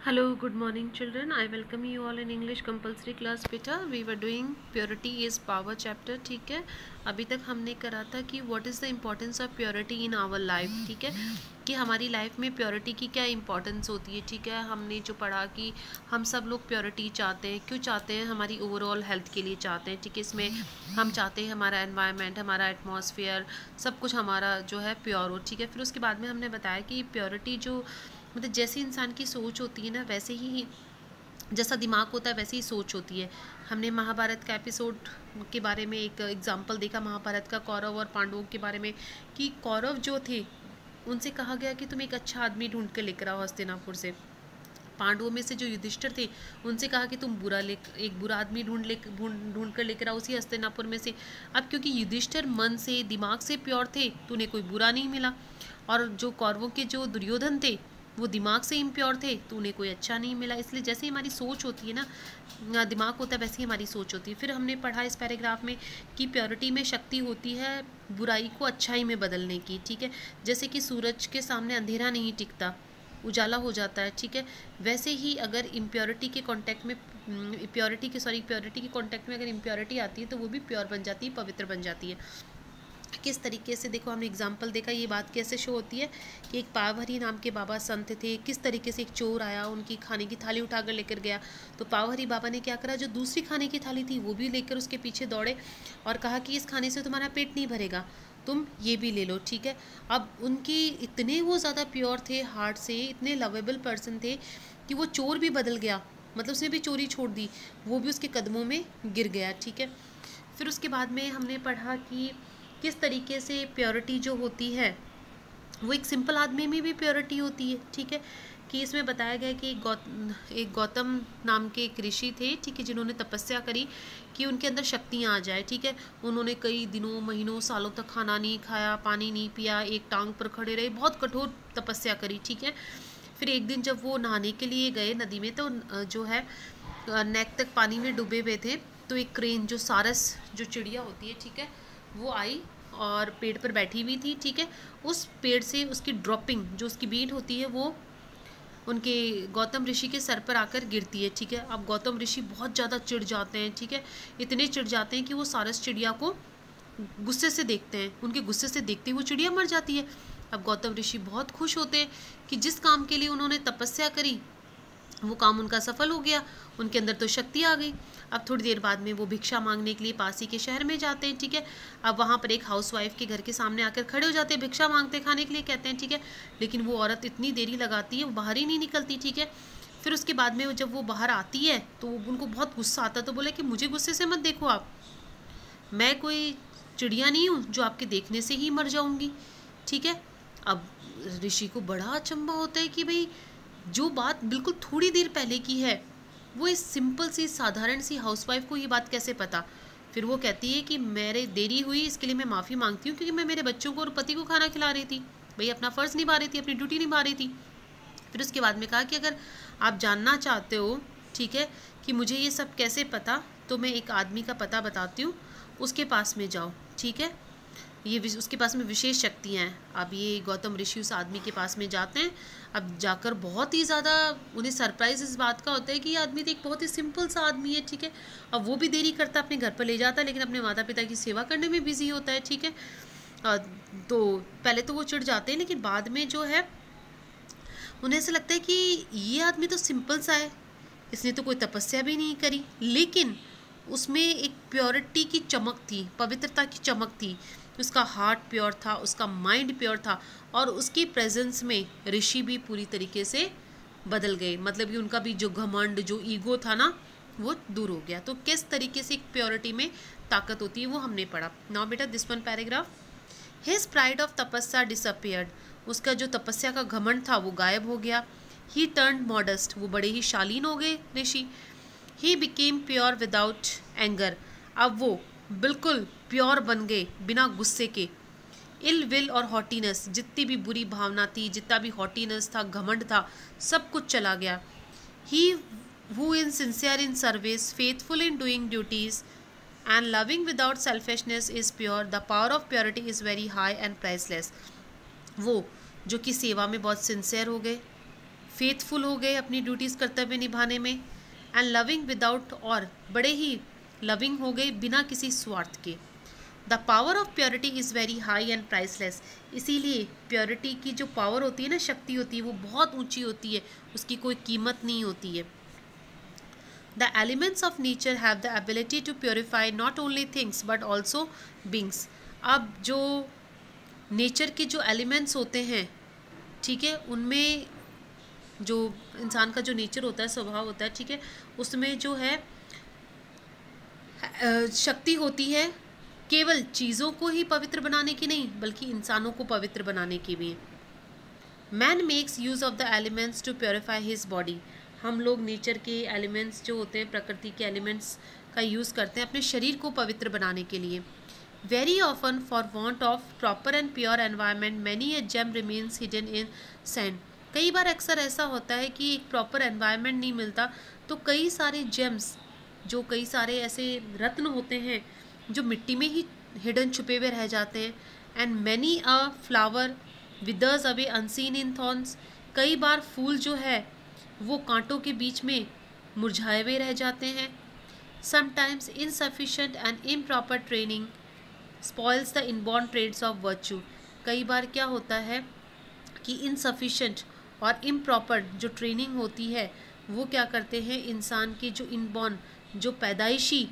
Hello, good morning children. I welcome you all in English compulsory class beta. We were doing purity is power chapter. ठीक है, अभी तक हमने करा था कि what is the importance of purity in our life. ठीक है, कि हमारी लाइफ में प्योरिटी की क्या इंपॉर्टेंस होती है. ठीक है, हमने जो पढ़ा कि हम सब लोग प्योरिटी चाहते हैं. क्यों चाहते हैं? हमारी ओवरऑल हेल्थ के लिए चाहते हैं. ठीक है, इसमें हम चाहते हैं हमारा एनवायरनमेंट, हमारा एटमॉस्फेयर, सब कुछ हमारा जो है प्योर हो. ठीक है, फिर उसके बाद में हमने बताया कि प्योरिटी जो मतलब जैसी इंसान की सोच होती है ना, वैसे ही जैसा दिमाग होता है वैसे ही सोच होती है. हमने महाभारत का एपिसोड के बारे में एक एग्जाम्पल देखा, महाभारत का कौरव और पांडवों के बारे में, कि कौरव जो थे उनसे कहा गया कि तुम एक अच्छा आदमी ढूंढ कर लेकर आओ हस्तिनापुर से. पांडवों में से जो युधिष्ठिर थे उनसे कहा कि तुम एक बुरा आदमी ढूंढ कर लेकर आओ उसी हस्तिनापुर में से. अब क्योंकि युधिष्ठिर मन से दिमाग से प्योर थे तो उन्हें कोई बुरा नहीं मिला, और जो कौरवों के जो दुर्योधन थे वो दिमाग से इम्प्योर थे तो उन्हें कोई अच्छा नहीं मिला. इसलिए जैसे हमारी सोच होती है ना, दिमाग होता है वैसे ही हमारी सोच होती है. फिर हमने पढ़ा इस पैराग्राफ में कि प्योरिटी में शक्ति होती है बुराई को अच्छाई में बदलने की. ठीक है, जैसे कि सूरज के सामने अंधेरा नहीं टिकता, उजाला हो जाता है. ठीक है, वैसे ही अगर इम्प्योरिटी के कांटेक्ट में प्योरिटी के कांटेक्ट में अगर इम्प्योरिटी आती है तो वो भी प्योर बन जाती है, पवित्र बन जाती है. किस तरीके से, देखो हमने एग्जाम्पल देखा, ये बात कैसे शो होती है कि एक पावहरी नाम के बाबा संत थे. किस तरीके से एक चोर आया, उनकी खाने की थाली उठाकर लेकर गया, तो पावहरी बाबा ने क्या करा, जो दूसरी खाने की थाली थी वो भी लेकर उसके पीछे दौड़े और कहा कि इस खाने से तुम्हारा पेट नहीं भरेगा, तुम ये भी ले लो. ठीक है, अब उनकी इतने वो ज़्यादा प्योर थे हार्ट से, इतने लवेबल पर्सन थे कि वो चोर भी बदल गया, मतलब उसने भी चोरी छोड़ दी, वो भी उसके कदमों में गिर गया. ठीक है, फिर उसके बाद में हमने पढ़ा कि किस तरीके से प्योरिटी जो होती है वो एक सिंपल आदमी में भी प्योरिटी होती है. ठीक है, कि इसमें बताया गया कि एक गौतम नाम के एक ऋषि थे. ठीक है, जिन्होंने तपस्या करी कि उनके अंदर शक्तियाँ आ जाए. ठीक है, उन्होंने कई दिनों महीनों सालों तक खाना नहीं खाया, पानी नहीं पिया, एक टांग पर खड़े रहे, बहुत कठोर तपस्या करी. ठीक है, फिर एक दिन जब वो नहाने के लिए गए नदी में, तो जो है नेक तक पानी में डूबे हुए थे, तो एक क्रेन जो सारस जो चिड़िया होती है, ठीक है, वो आई और पेड़ पर बैठी हुई थी. ठीक है, उस पेड़ से उसकी ड्रॉपिंग जो उसकी बीट होती है वो उनके गौतम ऋषि के सर पर आकर गिरती है. ठीक है, अब गौतम ऋषि बहुत ज़्यादा चिढ़ जाते हैं. ठीक है, इतने चिढ़ जाते हैं कि वो सारस चिड़िया को गुस्से से देखते हैं, उनके गुस्से से देखते ही वो चिड़िया मर जाती है. अब गौतम ऋषि बहुत खुश होते हैं कि जिस काम के लिए उन्होंने तपस्या करी वो काम उनका सफल हो गया, उनके अंदर तो शक्ति आ गई. अब थोड़ी देर बाद में वो भिक्षा मांगने के लिए पास ही के शहर में जाते हैं. ठीक है, अब वहाँ पर एक हाउसवाइफ के घर के सामने आकर खड़े हो जाते हैं, भिक्षा मांगते हैं, खाने के लिए कहते हैं. ठीक है, लेकिन वो औरत इतनी देरी लगाती है, वो बाहर ही नहीं निकलती. ठीक है, फिर उसके बाद में जब वो बाहर आती है तो उनको बहुत गुस्सा आता है, तो बोले कि मुझे गुस्से से मत देखो, आप, मैं कोई चिड़िया नहीं हूँ जो आपके देखने से ही मर जाऊँगी. ठीक है, अब ऋषि को बड़ा अचंभा होता है कि भाई जो बात बिल्कुल थोड़ी देर पहले की है वो इस सिंपल सी साधारण सी हाउसवाइफ को ये बात कैसे पता. फिर वो कहती है कि मेरे देरी हुई इसके लिए मैं माफ़ी मांगती हूँ, क्योंकि मैं मेरे बच्चों को और पति को खाना खिला रही थी, भाई अपना फ़र्ज़ निभा रही थी, अपनी ड्यूटी निभा रही थी. फिर उसके बाद में कहा कि अगर आप जानना चाहते हो, ठीक है, कि मुझे ये सब कैसे पता, तो मैं एक आदमी का पता बताती हूँ, उसके पास में जाओ. ठीक है, ये उसके पास में विशेष शक्तियाँ हैं. अब ये गौतम ऋषि उस आदमी के पास में जाते हैं. अब जाकर बहुत ही ज़्यादा उन्हें सरप्राइज इस बात का होता है कि ये आदमी तो एक बहुत ही सिंपल सा आदमी है. ठीक है, अब वो भी देरी करता, अपने घर पर ले जाता है, लेकिन अपने माता पिता की सेवा करने में बिजी होता है. ठीक है, तो पहले तो वो चिढ़ जाते हैं, लेकिन बाद में जो है उन्हें ऐसा लगता है कि ये आदमी तो सिंपल सा है, इसने तो कोई तपस्या भी नहीं करी, लेकिन उसमें एक प्योरिटी की चमक थी, पवित्रता की चमक थी. उसका हार्ट प्योर था, उसका माइंड प्योर था, और उसकी प्रेजेंस में ऋषि भी पूरी तरीके से बदल गए. मतलब कि उनका भी जो घमंड, जो ईगो था ना, वो दूर हो गया. तो किस तरीके से एक प्योरिटी में ताकत होती है वो हमने पढ़ा. नाउ बेटा this one paragraph, his pride of तपस्या डिसअपियर्ड. उसका जो तपस्या का घमंड था वो गायब हो गया. ही टर्न मॉडेस्ट, वो बड़े ही शालीन हो गए ऋषि. He became pure without anger. अब वो बिल्कुल प्योर बन गए बिना गुस्से के. इल विल और हॉटीनेस, जितनी भी बुरी भावना थी, जितना भी हॉटीनेस था, घमंड था, सब कुछ चला गया. He who in sincere in service, faithful in doing duties and loving without selfishness is pure. The power of purity is very high and priceless. वो जो कि सेवा में बहुत सिंसियर हो गए, फेथफुल हो गए अपनी ड्यूटीज़ कर्तव्य निभाने में, एंड लविंग विदाउट, और बड़े ही लविंग हो गए बिना किसी स्वार्थ के। The power of purity is very high and priceless, इसीलिए प्योरिटी की जो पावर होती है ना, शक्ति होती है, वो बहुत ऊंची होती है, उसकी कोई कीमत नहीं होती है। The elements of nature have the ability to purify not only things but also beings. अब जो नेचर के जो एलिमेंट्स होते हैं, ठीक है, उनमें जो इंसान का जो नेचर होता है, स्वभाव होता है, ठीक है, उसमें जो है शक्ति होती है केवल चीज़ों को ही पवित्र बनाने की नहीं, बल्कि इंसानों को पवित्र बनाने की भी। Man makes use of the elements to purify his body. हम लोग नेचर के एलिमेंट्स जो होते हैं, प्रकृति के एलिमेंट्स का यूज़ करते हैं अपने शरीर को पवित्र बनाने के लिए। Very often for want of proper and pure environment many a gem remains hidden in sand. कई बार अक्सर ऐसा होता है कि एक प्रॉपर एनवायरनमेंट नहीं मिलता, तो कई सारे जेम्स, जो कई सारे ऐसे रत्न होते हैं जो मिट्टी में ही हिडन छुपे हुए रह जाते हैं। And many a flower withers away unseen in thorns. कई बार फूल जो है वो कांटों के बीच में मुरझाए हुए रह जाते हैं। Sometimes insufficient and improper training spoils the inborn traits of virtue. कई बार क्या होता है कि इनसफिशिएंट और इम्प्रॉपर जो ट्रेनिंग होती है, वो क्या करते हैं, इंसान के जो इनबॉर्न, जो पैदाइशी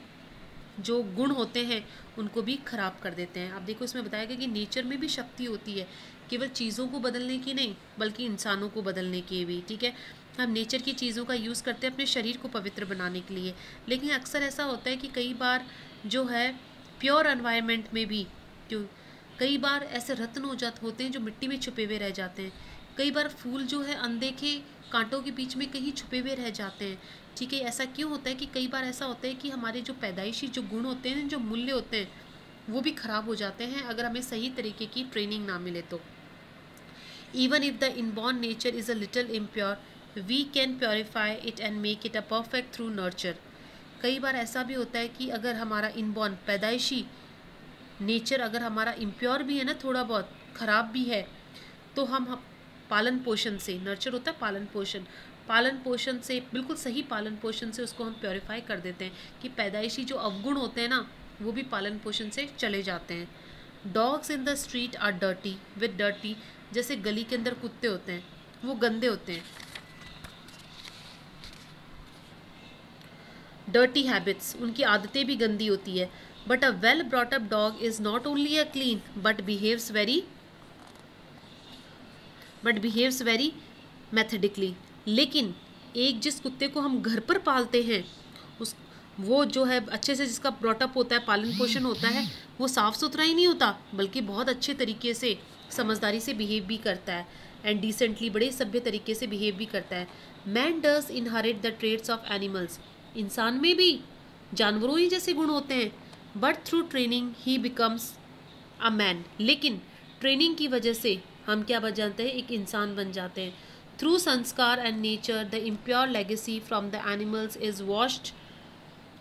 जो गुण होते हैं, उनको भी खराब कर देते हैं। अब देखो, इसमें बताया गया कि नेचर में भी शक्ति होती है, केवल चीज़ों को बदलने की नहीं, बल्कि इंसानों को बदलने की भी, ठीक है। हम नेचर की चीज़ों का यूज़ करते हैं अपने शरीर को पवित्र बनाने के लिए, लेकिन अक्सर ऐसा होता है कि कई बार जो है प्योर एनवायरनमेंट में भी जो कई बार ऐसे रत्न होते हैं जो मिट्टी में छुपे हुए रह जाते हैं। कई बार फूल जो है अनदेखे कांटों के बीच में कहीं छुपे हुए रह जाते हैं, ठीक है। ऐसा क्यों होता है कि कई बार ऐसा होता है कि हमारे जो पैदाइशी जो गुण होते हैं, जो मूल्य होते हैं, वो भी खराब हो जाते हैं अगर हमें सही तरीके की ट्रेनिंग ना मिले तो। Even if the inborn nature is a little impure we can purify it and make it a perfect through nurture. कई बार ऐसा भी होता है कि अगर हमारा इनबॉर्न पैदाइशी नेचर अगर हमारा इम्प्योर भी है ना, थोड़ा बहुत ख़राब भी है, तो हम पालन पोषण से, नर्चर होता है पालन पोषण से, बिल्कुल सही पालन पोषण से उसको हम प्योरीफाई कर देते हैं कि पैदाइशी जो अवगुण होते हैं ना, वो भी पालन पोषण से चले जाते हैं। Dogs in the street are dirty with dirty. जैसे गली के अंदर कुत्ते होते हैं, वो गंदे होते हैं, डर्टी हैबिट्स, उनकी आदतें भी गंदी होती है। But a well brought up dog is not only a clean but behaves very methodically. लेकिन एक जिस कुत्ते को हम घर पर पालते हैं, वो जो है अच्छे से, जिसका ब्रॉटअप होता है, पालन पोषण होता है, वो साफ़ सुथरा ही नहीं होता, बल्कि बहुत अच्छे तरीके से समझदारी से बिहेव भी करता है, एंड डिसेंटली, बड़े सभ्य तरीके से बिहेव भी करता है। Man does inherit the traits of animals. इंसान में भी जानवरों ही जैसे गुण होते हैं, but through training he becomes a man. लेकिन ट्रेनिंग की वजह से हम क्या बन जाते हैं, एक इंसान बन जाते हैं। Through sanskar and nature the impure legacy from the animals is washed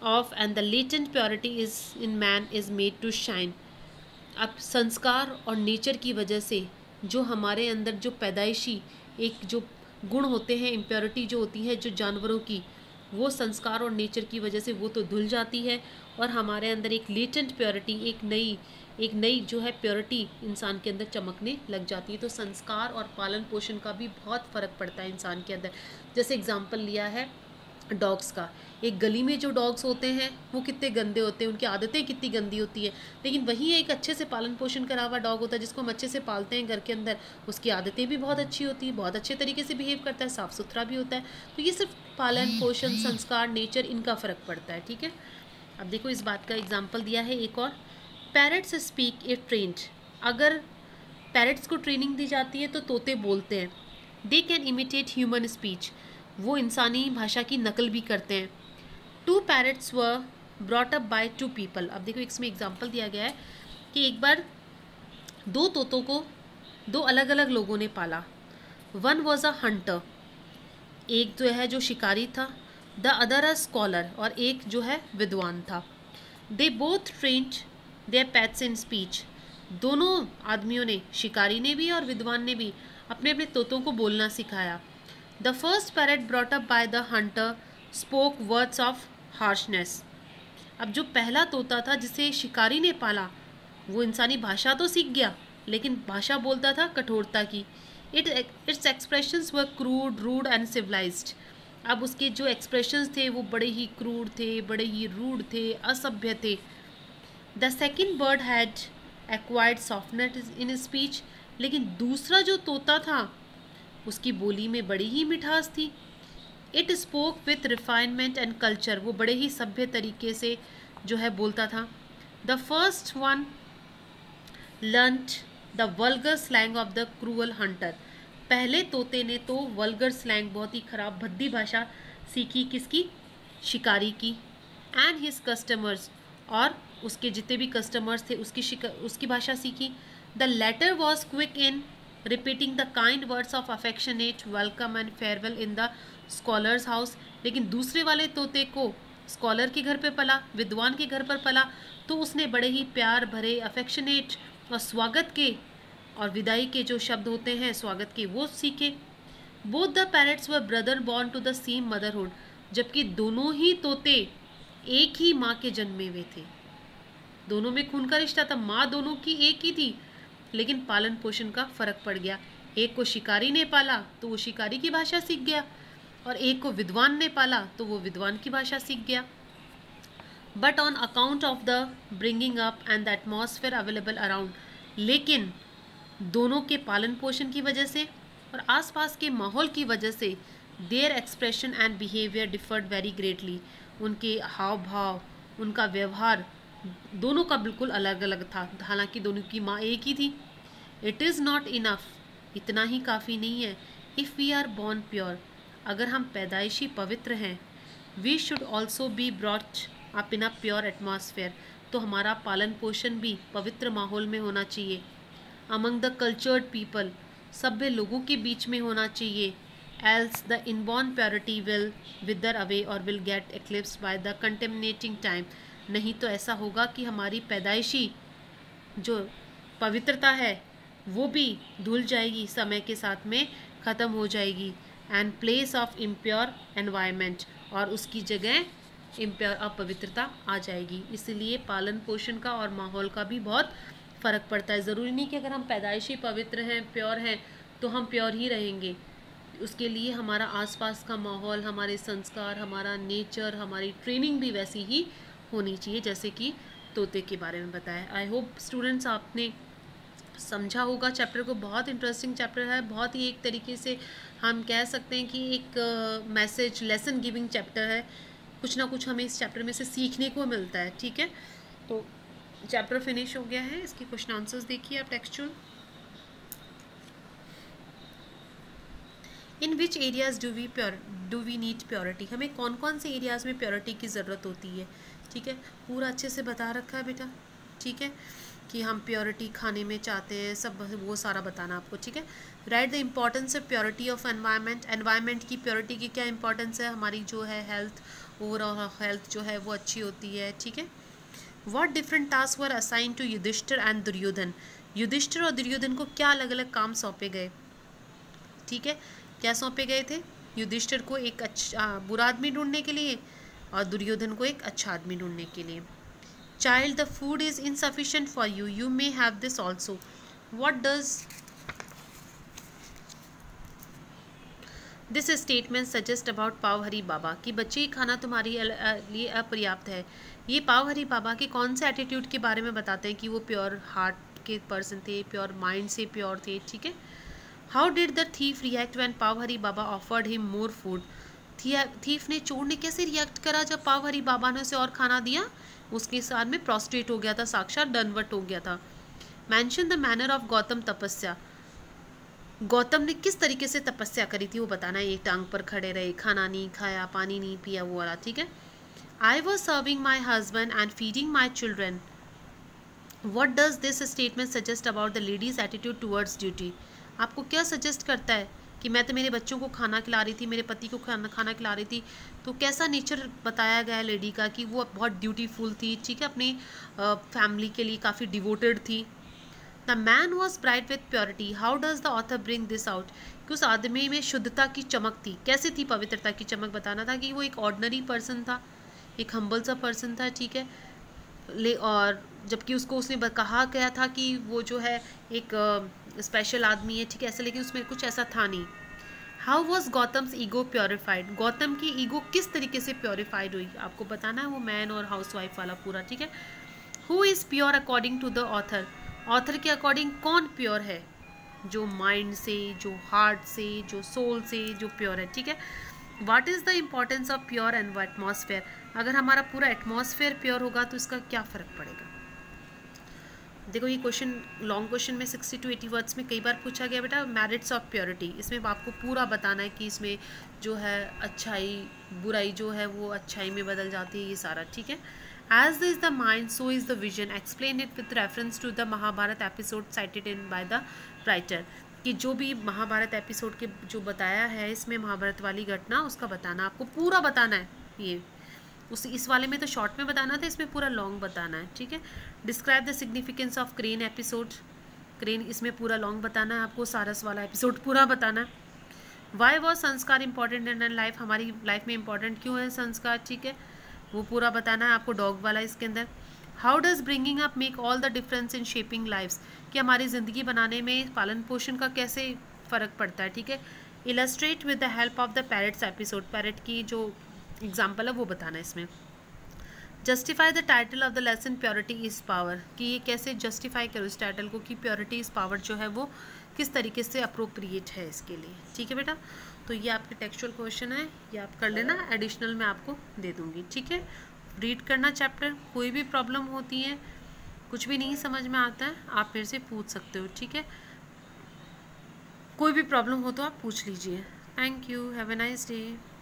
off and the latent purity is in man is made to shine. अब संस्कार और नेचर की वजह से जो हमारे अंदर जो पैदाइशी एक जो गुण होते हैं, इम्प्योरिटी जो होती है जो जानवरों की, वो संस्कार और नेचर की वजह से वो तो धुल जाती है, और हमारे अंदर एक लेटेंट प्योरिटी, एक नई जो है प्योरिटी इंसान के अंदर चमकने लग जाती है। तो संस्कार और पालन पोषण का भी बहुत फ़र्क पड़ता है इंसान के अंदर। जैसे एग्जांपल लिया है डॉग्स का, एक गली में जो डॉग्स होते हैं वो कितने गंदे होते हैं, उनकी आदतें कितनी गंदी होती है, लेकिन वहीं एक अच्छे से पालन पोषण करा हुआ डॉग होता है जिसको हम अच्छे से पालते हैं घर के अंदर, उसकी आदतें भी बहुत अच्छी होती है, बहुत अच्छे तरीके से बिहेव करता है, साफ़ सुथरा भी होता है। तो ये सिर्फ पालन पोषण, संस्कार, नेचर, इनका फ़र्क पड़ता है, ठीक है। अब देखो इस बात का एग्जाम्पल दिया है एक और, पैरट्स स्पीक इफ ट्रेन्ड। अगर पैरट्स को ट्रेनिंग दी जाती है तो तोते बोलते हैं। They can imitate human speech, वो इंसानी भाषा की नकल भी करते हैं। 2 parrots were brought up by 2 people. अब देखो इसमें एग्जाम्पल दिया गया है कि एक बार 2 तोतों को 2 अलग अलग लोगों ने पाला। 1 वॉज अ हंटर, एक जो है जो शिकारी था, द अदर अ स्कॉलर, और एक जो है विद्वान था। They both trained their pets in speech. दोनों आदमियों ने, शिकारी ने भी और विद्वान ने भी, अपने अपने तोतों को बोलना सिखाया। The first parrot brought up by the Hunter spoke words of harshness. अब जो पहला तोता था जिसे शिकारी ने पाला, वो इंसानी भाषा तो सीख गया, लेकिन भाषा बोलता था कठोरता की। Its expressions were crude, rude and civilised. अब उसके जो एक्सप्रेशंस थे वो बड़े ही क्रूड थे, बड़े ही रूड थे, असभ्य थे। The second bird had acquired softness in speech. लेकिन दूसरा जो तोता था उसकी बोली में बड़ी ही मिठास थी। It spoke with refinement and culture. वो बड़े ही सभ्य तरीके से जो है बोलता था। The first one learned the vulgar slang of the cruel Hunter. पहले तोते ने तो वल्गर स्लैंग, बहुत ही खराब भद्दी भाषा सीखी। किसकी? शिकारी की। एंड हिज कस्टमर्स, और उसके जितने भी कस्टमर्स थे उसकी भाषा सीखी। The latter was quick in repeating the kind words of affectionate welcome and farewell in the scholar's house. लेकिन दूसरे वाले तोते को स्कॉलर के घर पे पला, विद्वान के घर पर पला, तो उसने बड़े ही प्यार भरे, अफेक्शनेट और स्वागत के और विदाई के जो शब्द होते हैं स्वागत के, वो सीखे। Both the parrots were brother born to the same motherhood. जबकि दोनों ही तोते एक ही माँ के जन्मे हुए थे, दोनों में खून का रिश्ता था, माँ दोनों की एक ही थी, लेकिन पालन पोषण का फर्क पड़ गया। एक को शिकारी ने पाला तो वो शिकारी की भाषा सीख गया, और एक को विद्वान ने पाला तो वो विद्वान की भाषा सीख गया। But on account of the bringing up and the atmosphere available around, लेकिन दोनों के पालन पोषण की वजह से और आसपास के माहौल की वजह से their expression and behaviour deferred very greatly. उनके हाव भाव, उनका व्यवहार दोनों का बिल्कुल अलग अलग था, हालांकि दोनों की माँ एक ही थी। इट इज़ नॉट इनफ, इतना ही काफ़ी नहीं है। If we are born pure, अगर हम पैदाइशी पवित्र हैं, we should also be brought up in a pure atmosphere, तो हमारा पालन पोषण भी पवित्र माहौल में होना चाहिए। अमंग द कल्चर्ड पीपल, सभ्य लोगों के बीच में होना चाहिए। Else the inborn purity will wither away और will get eclipse by the contaminating time. नहीं तो ऐसा होगा कि हमारी पैदाइशी जो पवित्रता है वो भी धुल जाएगी, समय के साथ में ख़त्म हो जाएगी। And place of impure environment, और उसकी जगह इम्प्योर अपवित्रता आ जाएगी। इसलिए पालन पोषण का और माहौल का भी बहुत फ़र्क पड़ता है। ज़रूरी नहीं कि अगर हम पैदाइशी पवित्र हैं, प्योर हैं, तो हम प्योर ही रहेंगे। उसके लिए हमारा आसपास का माहौल, हमारे संस्कार, हमारा नेचर, हमारी ट्रेनिंग भी वैसी ही होनी चाहिए जैसे कि तोते के बारे में बताया। आई होप स्टूडेंट्स आपने समझा होगा चैप्टर को। बहुत इंटरेस्टिंग चैप्टर है, बहुत ही एक तरीके से हम कह सकते हैं कि एक मैसेज लेसन गिविंग चैप्टर है। कुछ ना कुछ हमें इस चैप्टर में से सीखने को मिलता है। ठीक है, तो चैप्टर फिनिश हो गया है। इसके क्वेश्चन आंसर्स देखिए आप textual. In which areas do we need purity, हमें कौन कौन से एरियाज़ में प्योरिटी की ज़रूरत होती है। ठीक है, पूरा अच्छे से बता रखा है बेटा। ठीक है, कि हम प्योरिटी खाने में चाहते हैं, सब वो सारा बताना आपको। ठीक है, right the importance of purity of environment, environment की प्योरिटी की क्या इंपॉर्टेंस है, हमारी जो है हेल्थ, ओवरऑल हेल्थ जो है वो अच्छी होती है। ठीक है, what different task were assign to Yudhishthira and Duryodhana, Yudhishthira और दुर्योधन को क्या अलग अलग काम सौंपे गए। ठीक है, क्या सौंपे गए थे, युधिष्ठिर को एक अच्छा बुरा आदमी ढूंढने के लिए और दुर्योधन को एक अच्छा आदमी ढूंढने के लिए। Child, the food is insufficient for you, you may have this also. What does this statement suggest about Pavhari Baba, कि बच्चे ही खाना तुम्हारे लिए अपर्याप्त है। ये पाव हरी बाबा के कौन से एटीट्यूड के बारे में बताते हैं कि वो प्योर हार्ट के पर्सन थे, प्योर माइंड से प्योर थे। ठीक है, how did the thief react when pav Hari Baba offered him more food, thief ने, चोर ने कैसे रिएक्ट करा जब पाव हरी बाबा ने उसे और खाना दिया। उसके साथ में प्रोस्ट्रेट हो गया था, साक्षात दंडवत हो गया था। Mention the manner of Gautam तपस्या, गौतम ने किस तरीके से तपस्या करी थी वो बताना है। एक टांग पर खड़े रहे, खाना नहीं खाया, पानी नहीं पिया, वो वाला। ठीक है, I was serving my husband and feeding my children, what does this statement suggest about the ladies attitude towards duty, आपको क्या सजेस्ट करता है कि मैं तो मेरे बच्चों को खाना खिला रही थी, मेरे पति को खाना खिला रही थी, तो कैसा नेचर बताया गया है लेडी का कि वो बहुत ड्यूटीफुल थी। ठीक है, अपनी फैमिली के लिए काफ़ी डिवोटेड थी। The man was bright with purity, how does the author bring this out, कि उस आदमी में शुद्धता की चमक थी। कैसे थी पवित्रता की चमक? बताना था कि वो एक ऑर्डिनरी पर्सन था, एक हम्बल सा पर्सन था, ठीक है। और जबकि उसको उसने कहा गया था कि वो जो है एक स्पेशल आदमी है, ठीक है, ऐसा, लेकिन उसमें कुछ ऐसा था नहीं। How was Gautam's ego purified? Gautam की ईगो किस तरीके से प्योरीफाइड हुई? आपको बताना है, वो मैन और हाउस वाइफ वाला पूरा, ठीक है। Who is pure according to the author? Author के अकॉर्डिंग कौन प्योर है? जो माइंड से, जो हार्ट से, जो सोल से जो प्योर है, ठीक है। What is the importance of pure and atmosphere? अगर हमारा पूरा एटमॉस्फेयर प्योर होगा तो इसका क्या फ़र्क पड़ेगा? देखो ये क्वेश्चन लॉन्ग क्वेश्चन में 60 to 80 वर्ड्स में कई बार पूछा गया बेटा। मेरिट्स ऑफ प्योरिटी, इसमें आपको पूरा बताना है कि इसमें जो है अच्छाई बुराई जो है वो अच्छाई में बदल जाती है, ये सारा, ठीक है। As is the mind so is the vision, explain it with reference to the Mahabharata episode cited in by the writer. कि जो भी महाभारत एपिसोड के जो बताया है इसमें महाभारत वाली घटना, उसका बताना, आपको पूरा बताना है। ये इस वाले में तो शॉर्ट में बताना था, इसमें पूरा लॉन्ग बताना है, ठीक है। Describe the significance of crane episode, crane इसमें पूरा लॉन्ग बताना है आपको। सारस वाला एपिसोड पूरा बताना है। वाई वॉज संस्कार इंपॉर्टेंट इन लाइफ, हमारी लाइफ में इंपॉर्टेंट क्यों है संस्कार, ठीक है, वो पूरा बताना है आपको। डॉग वाला इसके अंदर। How does bringing up make all the difference in shaping lifes, कि हमारी ज़िंदगी बनाने में पालन पोषण का कैसे फ़र्क पड़ता है, ठीक है। Illustrate with the help of the parrots episode, parrot की जो एग्जाम्पल है वो बताना है इसमें। Justify the title of the lesson purity is power, कि ये कैसे जस्टिफाई करो इस टाइटल को कि प्योरिटी इज़ पावर जो है वो किस तरीके से अप्रोप्रिएट है इसके लिए, ठीक है बेटा। तो ये आपके टेक्सचुअल क्वेश्चन है, ये आप कर लेना, एडिशनल मैं आपको दे दूँगी, ठीक है। रीड करना चैप्टर, कोई भी प्रॉब्लम होती है, कुछ भी नहीं समझ में आता है, आप मेरे से पूछ सकते हो, ठीक है। कोई भी प्रॉब्लम हो तो आप पूछ लीजिए। Thank you, have a nice day.